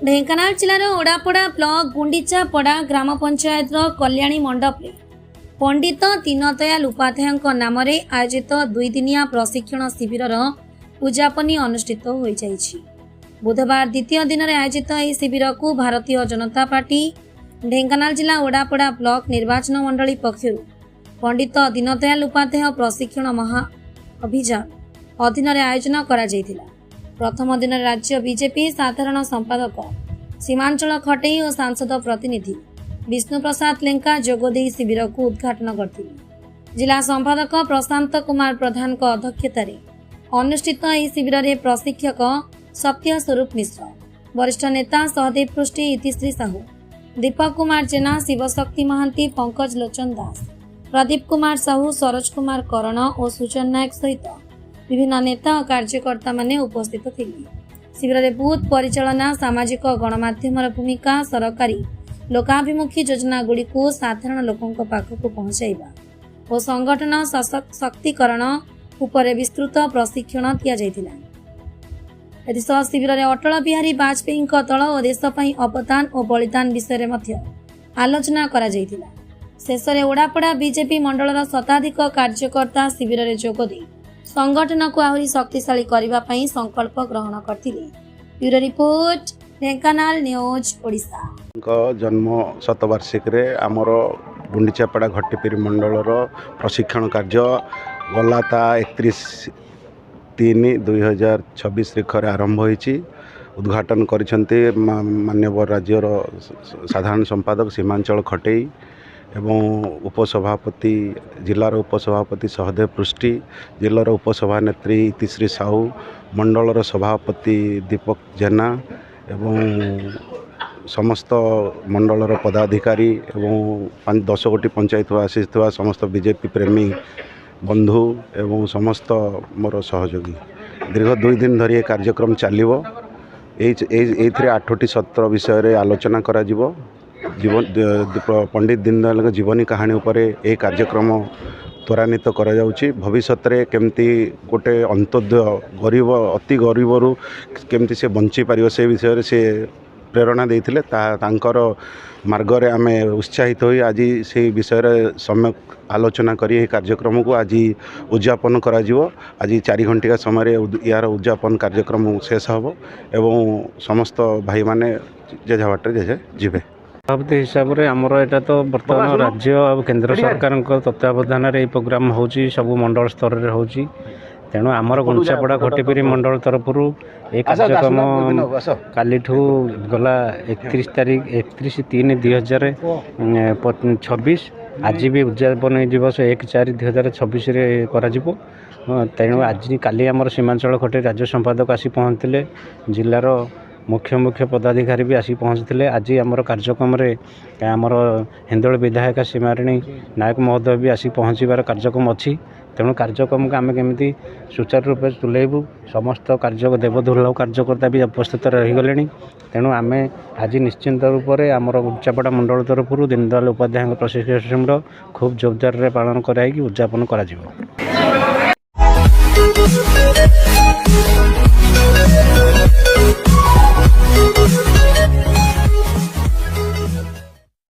Dhenkanal जिलार ओडापड़ा block गुंडीचापड़ा ग्राम पंचायत कल्याणी मंडप में पंडित दीनदयाल उपाध्याय नाम आयोजित 2 दिनिया प्रशिक्षण शिविर उद्यापनी अनुष्ठित हो जाइछि। बुधवार द्वितीय दिन में आयोजित यह शिविर को भारतीय जनता पार्टी ढेंकानाल जिला ओडापड़ा ब्लॉक निर्वाचन मंडली पक्षर पंडित दीनदयाल उपाध्याय प्रशिक्षण महा अभियान अधीन आयोजन करा जायथिला। प्रथम दिन राज्य बीजेपी साधारण संपादक सीमांचल खटेई और सांसद प्रतिनिधि विष्णु प्रसाद लेंका जोगदे शिविर को उद्घाटन करते। जिला संपादक प्रशांत कुमार प्रधान अध्यक्षतार अनुष्ठित यह शिविर में प्रशिक्षक सत्य स्वरूप मिश्र, वरिष्ठ नेता सहदेव पृष्टि, इतिश्री साहू, दीपक कुमार जेना, शिवशक्ति महांती, पंकज लोचन दास, प्रदीप कुमार साहू, सरोज कुमार करण और सुचन नायक सहित विभिन्न नेता और कार्यकर्ता माने उपस्थित थिले। शिविर में बूथ परिचालना, सामाजिक गणमाध्यम भूमिका, सरकारी लोकाभिमुखी योजना गुड़ी को साधारण लोकों पाखक पहुंचाइबा और संगठन सशक्तिकरण उपर विस्तृत प्रशिक्षण दिया जायथिला। एथिसह शिविर में अटल बिहारी वाजपेयी दल और देशपाई अवदान और बलिदान विषय में आलोचना करा जायथिला। शेष में ओडापड़ा बीजेपी मंडल शताधिक कार्यकर्ता शिविर में जोगदे संगठन को आहरी शक्तिशाली करने संकल्प ग्रहण करते। Bureau report, Dhenkanal news Odisha. जन्म शतवार्षिक आमर गुंडीचापड़ा घट्टीपिरी मंडल प्रशिक्षण कार्य गलाता 31/3/2026 आरंभ होईची। उद्घाटन करिसेंती माननीय राज्यर साधारण संपादक सीमांचल खटेई एवं उपसभापति जिलार उपसभापति सहदेव पृष्टि, जिलार उपसभानेत्री इतिश्री साहू, मंडलर सभापति दीपक जेना एवं समस्त मंडलर पदाधिकारी एवं 10 गोटी पंचायत आसीथिबा समस्त बीजेपी प्रेमी बंधु एवं समस्त मोर सहयोगी दीर्घ 2 दिन धरी कार्यक्रम चलिबो। एथिरे 8टी सत्र विषय आलोचना करा जिवो। जीवन पंडित दीनदयाल जीवनी कहानी उपर यह कार्यक्रम त्वरान्वित करा जाउची। भविष्य में केमती गोटे अंत्योदय गरीब अति गरीबरू केमती से बंची पारिबो से विषय से प्रेरणा देइथिले। तांकर मार्गरे आमे उत्साहित होई आज से विषय सम्यक आलोचना करी यह कार्यक्रम को आज उद्यापन करा जिवो। आज 4 घंटिका समय यार उद्यापन कार्यक्रम शेष हबो एवं समस्त भाई माने जेझा बाटे जेझे जिबे। सभापति हिसाब से आमर यहाँ तो बर्तमान राज्य और केंद्र सरकार तत्वावधान ये प्रोग्राम होची सबू मंडल स्तर में होची। तेणु आमर गुंडीचापड़ा घट्टीपिरी मंडल तरफ एक कार्यक्रम काली गला 31/3/2026 आज भी उद्यापन दिवस 1/4/2026 करा जिवो। तेणु आज काली आमर सीमांचल खटे राज्य संपादक आसी पहुँचते, जिलार मुख्य पदाधिकारी भी आसी पहुँचते। आज आमर कार्यक्रम आमर हिंदोल विधायक सीमारिणी नायक महोदय भी आसी पहुँचार कार्यक्रम अच्छी। तेणु कार्यक्रम को आम केमी सुचारू रूप तुलेबू। समस्त कार्य देवदुर्लभ कार्यकर्ता भी उपस्थित रहीगले। तेणु आम आज निश्चिंत रूप से आमर गुंडीचापड़ा मंडल तरफ दीनदयाल उपाध्याय प्रशिक्षण खूब जोरदार पालन कराई उद्यापन करा।